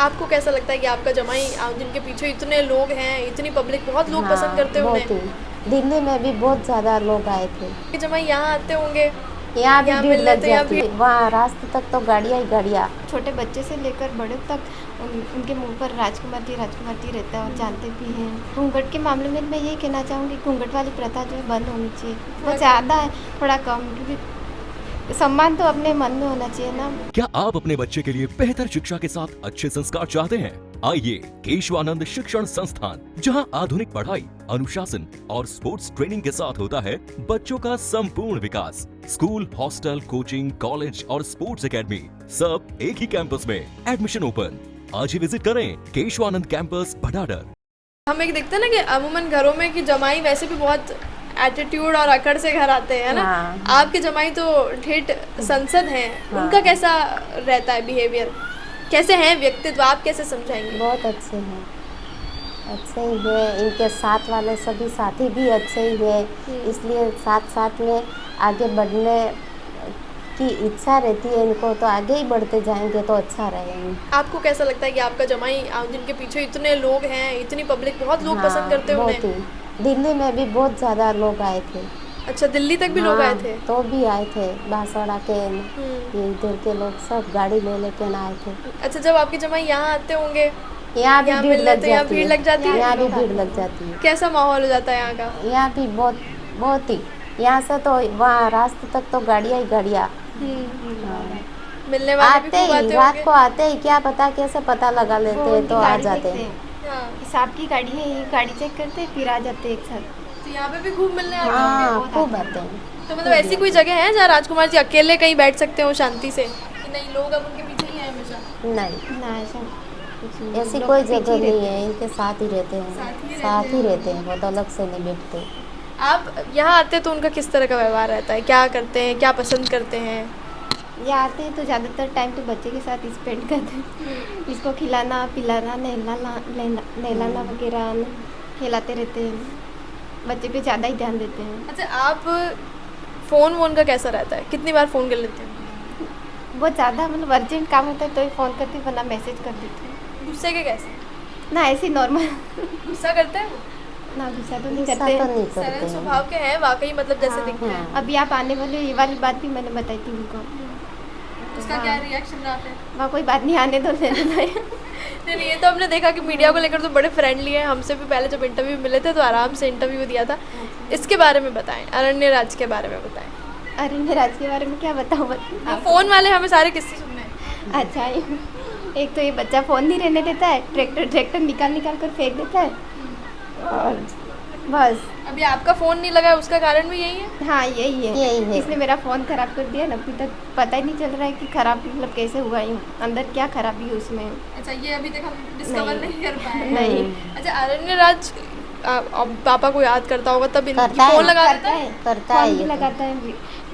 आपको कैसा लगता है कि आपका जमाई जिनके पीछे इतने लोग हैं, इतनी पब्लिक, बहुत लोग पसंद करते हैं बहुत उन्हें, ही दिल्ली में भी बहुत ज़्यादा लोग आए थे। कि जमाई यहाँ आते होंगे, यहाँ भी यहाँ भीड़ मिल लग लेते हैं, यहाँ जाती भीड़। है, वहाँ रास्ते तक तो गाड़ियाँ ही गाड़ियाँ। छोटे बच्चे से लेकर बड़े तक उनके मुंह पर राजकुमार जी रहता है और जानते भी हैं। घूंघट के मामले में मैं ये कहना चाहूँगी, घूंघट वाली प्रथा जो है बंद होनी चाहिए। वो ज़्यादा है, थोड़ा कम, क्योंकि सम्मान तो अपने मन में होना चाहिए ना। क्या आप अपने बच्चे के लिए बेहतर शिक्षा के साथ अच्छे संस्कार चाहते हैं? आइए केशवानंद शिक्षण संस्थान, जहां आधुनिक पढ़ाई, अनुशासन और स्पोर्ट्स ट्रेनिंग के साथ होता है बच्चों का संपूर्ण विकास। स्कूल, हॉस्टल, कोचिंग, कॉलेज और स्पोर्ट्स एकेडमी सब एक ही कैंपस में। Admission open. आज ही विजिट करें केशवानंद कैंपस भटाडर। हम एक देखते हैं ना कि अमूमन घरों में कि जमाई वैसे भी बहुत एटीट्यूड और अकड़ से घर आते हैं ना। हाँ। आपके जमाई तो ठेठ संसद हैं, हाँ। उनका कैसा रहता है बिहेवियर, कैसे हैं व्यक्तित्व, आप कैसे समझाएंगे? बहुत अच्छे हैं, अच्छे ही है। इनके साथ वाले सभी साथी भी अच्छे ही है, इसलिए साथ साथ में आगे बढ़ने की इच्छा रहती है इनको, तो आगे ही बढ़ते जाएंगे तो अच्छा रहेगा। आपको कैसा लगता है कि आपका जमाई जिनके पीछे इतने लोग हैं, इतनी पब्लिक, बहुत लोग पसंद करते हैं बहुत उन्हें? ही दिल्ली में भी बहुत ज़्यादा लोग आए थे। अच्छा, दिल्ली तक भी लोग आए थे? तो भी आए थे, बांसवाड़ा के ये इधर के लोग सब गाड़ी ले लेके ना आए थे। अच्छा, जब आपके जमाई यहाँ आते होंगे, यहाँ भी यहाँ भीड़ मिल लग लेते हैं, यहाँ जाती भीड़ लग जाती है? यहाँ भी भीड़ लग जाती है। कैसा माहौल हो जाता है यहाँ का? यहाँ भी बहुत बहुत ही, यहाँ से तो वहाँ रास्ते तक तो गाड़ियाँ ही गाड़ियाँ। मिलने वाले भी आते खूब ही आते रात होंगे? को आते ही क्या पता कैसे पता लगा लेते वो हैं उनकी तो आ गाड़ी जाते देखते हैं। हैं, हाँ, हिसाब की गाड़ी है, ये गाड़ी चेक करते हैं फिर आ जाते हैं एक साथ। तो यहाँ पे भी खूब मिलने आते हाँ होंगे? खूब आते हैं। तो मतलब ऐसी कोई जगह है जहाँ राजकुमार जी अकेले कहीं बैठ सकते हो शांति से, कि नहीं लोग अब उनके पीछे ही हैं हमेशा? नहीं, ना ऐसा कुछ नहीं, ऐसी लोग कोई पीछे ही जगह रहते नहीं है, इनके साथ ही रहते हैं, साथ ही रहते हैं, बहुत अलग से नहीं बैठते। आप यहाँ आते तो उनका किस तरह का व्यवहार रहता है, क्या करते हैं, क्या पसंद करते हैं? ये आते हैं तो ज़्यादातर टाइम तो बच्चे के साथ स्पेंड करते हैं। इसको खिलाना पिलाना नहलाना वगैरह खिलाते रहते हैं, बच्चे पे ज़्यादा ही ध्यान देते हैं। अच्छा, आप फ़ोन वोन का कैसा रहता है, कितनी बार फ़ोन कर लेते हैं? बहुत ज़्यादा मतलब अर्जेंट काम होता है तो ही फ़ोन करती, वरना मैसेज कर देती हूँ। गुस्से के कैसे? ना ऐसे नॉर्मल। गुस्सा करते हैं वो? ना गुस्सा तो नहीं गुस्सा करते। तो नहीं सरल करते हैं। स्वभाव के हैं वाकई, मतलब जैसे हाँ, दिखते हैं। अभी आप आने वाले ये वाली बात भी मैंने बताई थी उनको। उसका क्या रिएक्शन रहा फिर? वहाँ कोई बात नहीं, आने दो लेने दो। नहीं, ये तो हमने देखा कि मीडिया को लेकर तो बड़े फ्रेंडली हैं। हमसे भी पहले जब इंटरव्यू मिले थे तो आराम से इंटरव्यू दिया था। इसके बारे में बताएं, अरण्य राज के बारे में बताएं। अरे मैं राज के बारे में क्या बताऊँ? फ़ोन वाले हमें सारे किस्से सुनने हैं। अच्छा, एक तो ये बच्चा फ़ोन नहीं रहने देता है, ट्रैक्टर निकाल कर फेंक देता है, और बस। अभी आपका फ़ोन नहीं लगा है, उसका कारण भी यही है? हाँ यही यही है। इसने मेरा फ़ोन ख़राब कर दिया ना, अभी तक पता ही नहीं चल रहा है कि ख़राब मतलब कैसे हुआ यूँ, अंदर क्या खराबी है उसमें। अच्छा, ये अभी तक हम डिस्कवर नहीं कर पाए। नहीं। अच्छा, अरण्य राज अब पापा को याद करता होगा तब करता है, फ़ोन लगा देता है? करता है फ़ोन भी ये तो। लगाता है।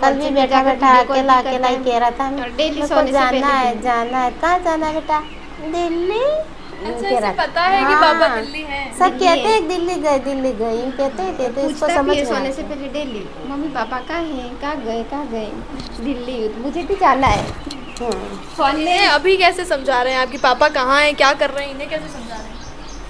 कल भी बैठा बैठा अकेला अकेला ही कह रहा था, डेली मेरे को सोने से जाना है पहले जाना है। कहाँ जाना है बेटा? दिल्ली। अच्छा, कह इसे रहा था। पता है कि हाँ, पापा दिल्ली हैं? सब दिल्ली कहते है। हैं दिल्ली गए कहते इसको पूछता समझ भी है में सोने से आता है। पहले डेली, मम्मी पापा कहाँ हैं, कहाँ गए? दिल्ली, मुझे भी जाना है। फ़ोन इन्हें में अभी कैसे समझा रहे हैं आपकी पापा कहाँ हैं, क्या कर रहे हैं, इन्हें कैसे समझा रहे हैं?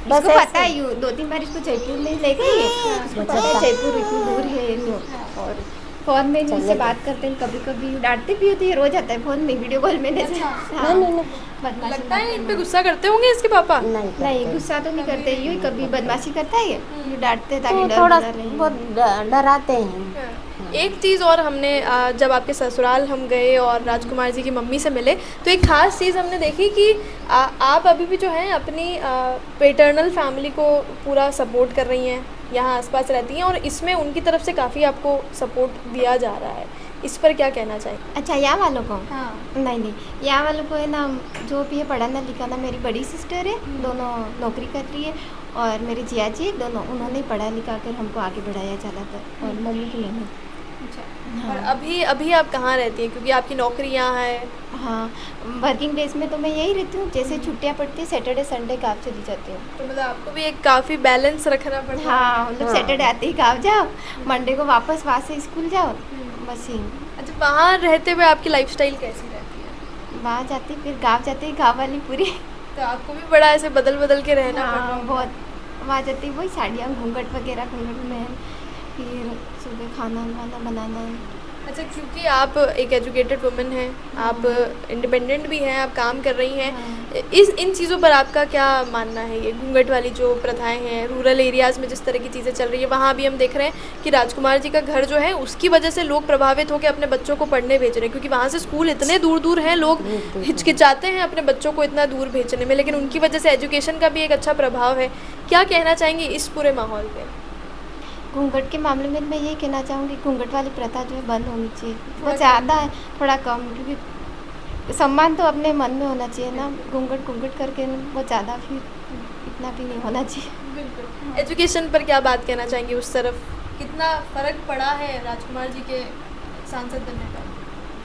बस इसको पता ऐसे। है, यूँ 2-3 बार इसको जयपुर में ले गई, इसको पता है जयपुर इतनी दूर है यूँ। और फ़ोन में भी इससे बात करते हैं, कभी कभी डांटते भी होती है, रोज आता है फ़ोन में वीडियो कॉल में। जैसे नहीं बदमाशी लगता है इन पे गुस्सा करते होंगे इसके पापा? नहीं नहीं, करते। गुस्सा तो नहीं करते, यूँ ही कभी बदमाशी करता है, ये डांटते ताकि तो डर थोड़ा बना रहे। बहुत डराते हैं। एक चीज़ और हमने जब आपके ससुराल हम गए और राजकुमार जी की मम्मी से मिले तो एक ख़ास चीज़ हमने देखी कि आप अभी भी जो हैं अपनी पेटर्नल फैमिली को पूरा सपोर्ट कर रही हैं, यहाँ आसपास रहती हैं और इसमें उनकी तरफ से काफ़ी आपको सपोर्ट दिया जा रहा है। इस पर क्या कहना चाहिए? अच्छा, यहाँ वालों को? हाँ, नहीं, यहाँ वालों को है ना, जो भी है पढ़ाना लिखाना, मेरी बड़ी सिस्टर है, दोनों नौकरी कर रही है, और मेरे जिया जी है, दोनों उन्होंने ही पढ़ा लिखा कर हमको आगे बढ़ाया ज़्यादातर, और मम्मी की मेहनत। अच्छा। और अभी आप कहाँ रहती हैं, क्योंकि आपकी नौकरी यहाँ है? हाँ, वर्किंग डेज में तो मैं यही रहती हूँ, जैसे छुट्टियाँ पड़ती है सैटरडे संडे गाँव चली जाती हूँ। तो मतलब आपको भी एक काफ़ी बैलेंस रखना पड़ता है। हाँ, मतलब हाँ। सैटरडे आते ही गाँव जाओ, मंडे को वापस वहाँ से स्कूल जाओ, बस ही। अच्छा, वहाँ रहते हुए आपकी लाइफस्टाइल कैसी रहती है? वहाँ जाती फिर गाँव जाते ही गाँव वाली पूरी तो आपको भी बड़ा ऐसे बदल बदल के रहना पड़ रहा हाँ, होगा। बहुत आवाज़ आती है, वही साड़ियाँ घूंघट वगैरह घूंघट में, फिर सुबह खाना वाना बनाना। अच्छा, क्योंकि आप एक एजुकेटेड वुमन हैं, आप इंडिपेंडेंट भी हैं, आप काम कर रही हैं, हाँ। इन चीज़ों पर आपका क्या मानना है? ये घूंघट वाली जो प्रथाएं हैं, रूरल एरियाज़ में जिस तरह की चीज़ें चल रही है, वहाँ भी हम देख रहे हैं कि राजकुमार जी का घर जो है उसकी वजह से लोग प्रभावित होकर अपने बच्चों को पढ़ने भेज रहे हैं, क्योंकि वहाँ से स्कूल इतने दूर दूर हैं, लोग हिचकिचाते हैं अपने बच्चों को इतना दूर भेजने में, लेकिन उनकी वजह से एजुकेशन का भी एक अच्छा प्रभाव है। क्या कहना चाहेंगे इस पूरे माहौल पे? घूंघट के मामले में मैं ये कहना चाहूँगी, घूंघट वाली प्रथा जो है बंद होनी चाहिए। वो ज़्यादा है, थोड़ा कम, क्योंकि सम्मान तो अपने मन में होना चाहिए ना। घूंघट घूंघट करके वो ज़्यादा फिर इतना भी नहीं होना चाहिए। बिल्कुल। एजुकेशन पर क्या बात कहना चाहेंगी? उस तरफ कितना फ़र्क पड़ा है राजकुमार जी के सांसद बनने का?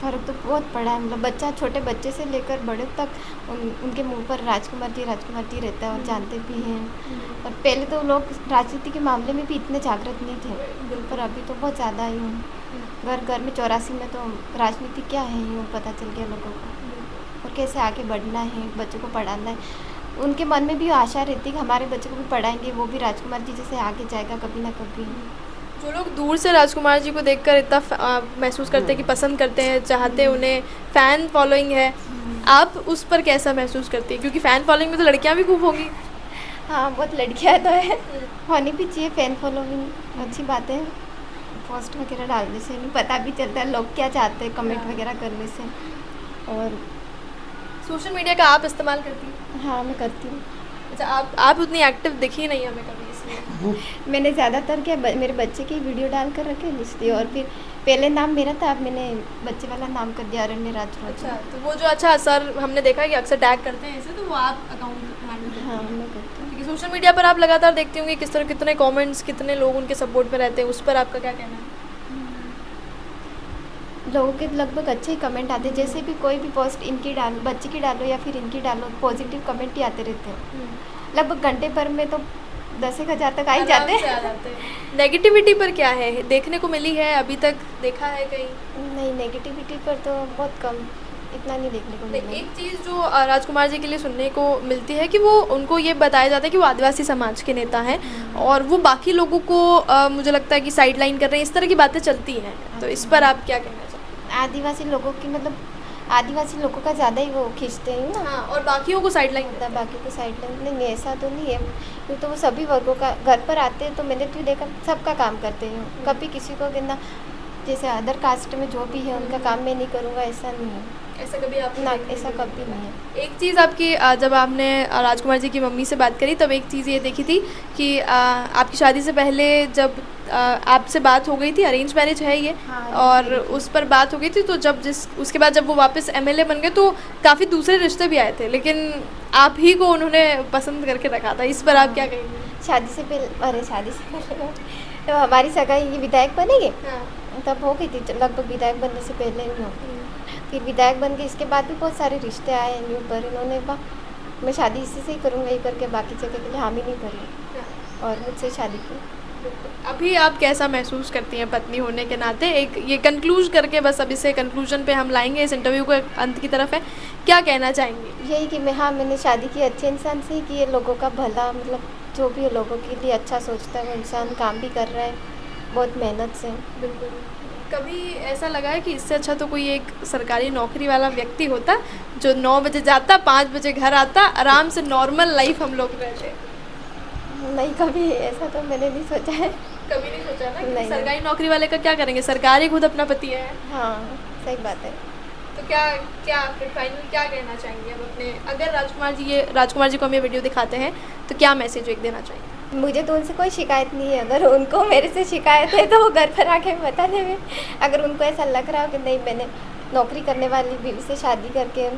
फ़र्क तो बहुत पड़ा है, मतलब बच्चा, छोटे बच्चे से लेकर बड़े तक उनके मुंह पर राजकुमार जी रहता है और जानते भी हैं। और पहले तो लोग राजनीति के मामले में भी इतने जागृत नहीं थे, पर अभी तो बहुत ज़्यादा ही हूँ। घर घर में 84 में तो राजनीति क्या है यूँ पता चल गया लोगों को, और कैसे आगे बढ़ना है, बच्चों को पढ़ाना है। उनके मन में भी आशा रहती है कि हमारे बच्चों को भी पढ़ाएंगे, वो भी राजकुमार जी जैसे आगे जाएगा कभी ना कभी। जो लोग दूर से राजकुमार जी को देखकर इतना महसूस करते हैं कि पसंद करते हैं, चाहते हैं, उन्हें फ़ैन फॉलोइंग है, आप उस पर कैसा महसूस करती हैं? क्योंकि फ़ैन फॉलोइंग में तो लड़कियां भी खूब होंगी। हाँ, बहुत लड़कियाँ तो है, होनी भी चाहिए फैन फॉलोइंग, अच्छी बात है। पोस्ट वगैरह डालने से नहीं पता भी चलता है लोग क्या चाहते हैं, कमेंट वगैरह करने से। और सोशल मीडिया का आप इस्तेमाल करती हैं? हाँ, मैं करती हूँ। अच्छा, आप उतनी एक्टिव दिखी नहीं हमें कभी, इसलिए। मैंने ज़्यादातर क्या मेरे बच्चे की वीडियो डाल कर रखे इसलिए, और फिर पहले नाम मेरा था, अब मैंने बच्चे वाला नाम कर दिया, अरण्य राजरोज। अच्छा, तो वो जो अच्छा सर हमने देखा है कि अक्सर टैग करते हैं ऐसे, तो वो आप अकाउंट हैंडल करते हैं? हाँ, मैं करती हूँ। क्योंकि सोशल मीडिया पर आप लगातार देखते होंगे किस तरह कितने कमेंट्स, कितने लोग उनके सपोर्ट में रहते हैं, उस पर आपका क्या कहना है? लोगों के लगभग अच्छे ही कमेंट आते हैं, जैसे भी कोई भी पोस्ट इनकी डालो, बच्चे की डालो या फिर इनकी डालो, पॉजिटिव कमेंट ही आते रहते हैं। लगभग घंटे भर में तो 10,000 तक आ ही जाते हैं। नेगेटिविटी पर क्या है, देखने को मिली है अभी तक, देखा है कहीं? नहीं, नेगेटिविटी पर तो बहुत कम, इतना नहीं देखने को मिला। एक चीज़ जो राजकुमार जी के लिए सुनने को मिलती है कि वो उनको ये बताया जाता है कि वो आदिवासी समाज के नेता हैं, और वो बाकी लोगों को मुझे लगता है कि साइड लाइन कर रहे हैं, इस तरह की बातें चलती हैं, तो इस पर आप क्या कहना चाहते हैं? आदिवासी लोगों की, मतलब आदिवासी लोगों का ज़्यादा ही वो खींचते हैं ना। हाँ, और बाकियों को साइड लाइन होता है, बाकी को साइड लाइन नहीं, ऐसा तो नहीं है। क्यों तो वो सभी वर्गों का घर पर आते हैं, तो मैंने तो देखा सबका काम करते हैं, कभी किसी को कहना जैसे अदर कास्ट में जो भी है उनका काम मैं नहीं करूँगा, ऐसा नहीं है। ऐसा कभी आप ना, ऐसा कभी नहीं है। एक चीज़ आपकी जब आपने राजकुमार जी की मम्मी से बात करी, तब एक चीज़ ये देखी थी कि आपकी शादी से पहले जब आपसे बात हो गई थी, अरेंज मैरिज है ये, हाँ, और उस पर बात हो गई थी, तो जब उसके बाद जब वो वापस एमएलए बन गए तो काफ़ी दूसरे रिश्ते भी आए थे, लेकिन आप ही को उन्होंने पसंद करके रखा था, इस पर आप क्या कहेंगे? शादी से पहले, अरे शादी से पहले तो हमारी सगाई ये विधायक बनेंगे, तब हो गई थी, लगभग विधायक बनने से पहले नहीं हो। फिर विधायक बन गए, इसके बाद भी बहुत सारे रिश्ते आए न्यू पर, इन्होंने मैं शादी इसी से ही करूँगा ये करके बाकी जगह के लिए हामी नहीं करी और मुझसे शादी की। अभी आप कैसा महसूस करती हैं पत्नी होने के नाते? एक ये कंक्लूज करके, बस अब इसे कंक्लूजन पे हम लाएंगे, इस इंटरव्यू को अंत की तरफ है, क्या कहना चाहेंगी? यही कि मैंने शादी की अच्छे इंसान से कि ये लोगों का भला, मतलब जो भी लोगों के लिए अच्छा सोचता है वो इंसान काम भी कर रहा है बहुत मेहनत से। बिल्कुल। कभी ऐसा लगा है कि इससे अच्छा तो कोई एक सरकारी नौकरी वाला व्यक्ति होता जो 9 बजे जाता, 5 बजे घर आता, आराम से नॉर्मल लाइफ हम लोग रहते? नहीं, कभी ऐसा तो मैंने नहीं सोचा है। कभी नहीं सोचा ना कि नहीं। सरकारी नौकरी वाले का क्या करेंगे, सरकार ही खुद अपना पति है। हाँ, सही बात है। तो क्या फिर फाइनल क्या कहना चाहेंगे अब अपने, अगर राजकुमार जी को हम ये वीडियो दिखाते हैं तो क्या मैसेज एक देना चाहेंगे? मुझे तो उनसे कोई शिकायत नहीं है, अगर उनको मेरे से शिकायत है तो वो घर पर आके बता दें। अगर उनको ऐसा लग रहा हो कि नहीं, मैंने नौकरी करने वाली बीवी से शादी करके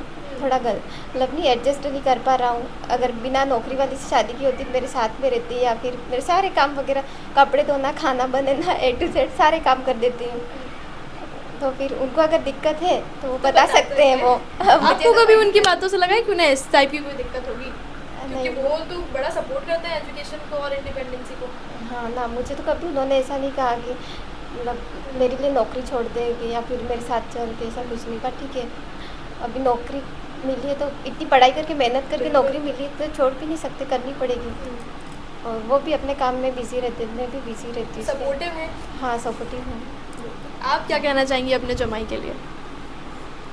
थोड़ा मतलब नहीं एडजस्ट नहीं कर पा रहा हूँ, अगर बिना नौकरी वाली से शादी की होती मेरे साथ में रहती, या फिर मेरे सारे काम वगैरह, कपड़े धोना, खाना बनाना, A to Z सारे काम कर देती हूँ, तो फिर उनको अगर दिक्कत है तो वो बता सकते हैं। वो आपको कभी उनकी बातों से लगा है कि उन्हें इस टाइप की कोई दिक्कत होगी? क्योंकि नहीं। वो तो बड़ा सपोर्ट करते हैं एजुकेशन को और इंडिपेंडेंसी को। हाँ ना, मुझे तो कभी उन्होंने ऐसा नहीं कहा कि मतलब मेरे लिए नौकरी छोड़ देगी या फिर मेरे साथ चल के, ऐसा कुछ नहीं कहा। ठीक है, अभी नौकरी मिली है, तो इतनी पढ़ाई करके मेहनत करके नौकरी मिली है तो छोड़ भी नहीं सकते, करनी पड़ेगी। और वो भी अपने काम में बिजी रहते, मैं भी बिजी रहती हूँ। सपोर्टिव है? हाँ, सपोर्टिव हूँ। आप क्या कहना चाहेंगी अपने जमाई के लिए?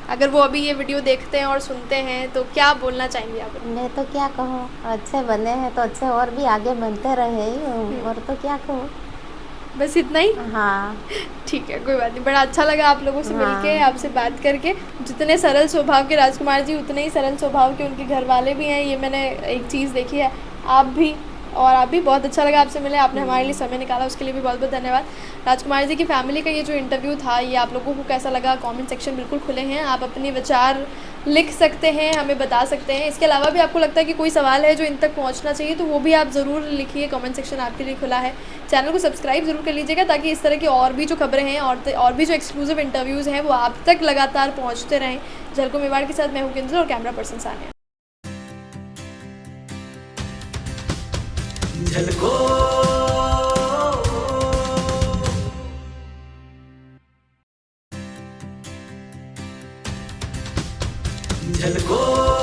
अगर वो अभी ये वीडियो देखते हैं और सुनते हैं तो क्या बोलना चाहेंगी आप? मैं तो क्या कहूँ, अच्छे बने हैं तो अच्छे और भी आगे बनते रहे, और तो क्या कहूँ। बस इतना ही? हाँ। ठीक है, कोई बात नहीं। बड़ा अच्छा लगा आप लोगों से हाँ। मिलके, आपसे बात करके। जितने सरल स्वभाव के राजकुमार जी, उतने ही सरल स्वभाव के उनके घर वाले भी हैं, ये मैंने एक चीज़ देखी है। आप भी, और आप भी, बहुत अच्छा लगा आपसे मिले, आपने हमारे लिए समय निकाला, उसके लिए भी बहुत बहुत धन्यवाद। राजकुमार जी की फैमिली का ये जो इंटरव्यू था, ये आप लोगों को कैसा लगा? कमेंट सेक्शन बिल्कुल खुले हैं, आप अपने विचार लिख सकते हैं, हमें बता सकते हैं। इसके अलावा भी आपको लगता है कि कोई सवाल है जो इन तक पहुंचना चाहिए, तो वो भी आप ज़रूर लिखिए, कमेंट सेक्शन आपके लिए खुला है। चैनल को सब्सक्राइब ज़रूर कर लीजिएगा, ताकि इस तरह की और भी जो खबरें हैं और भी जो एक्सक्लूसिव इंटरव्यूज़ हैं वो आप तक लगातार पहुँचते रहें। झलको मेवाड़ के साथ मैं हूँ किंजल, और कैमरा पर्सन सानिया। झलको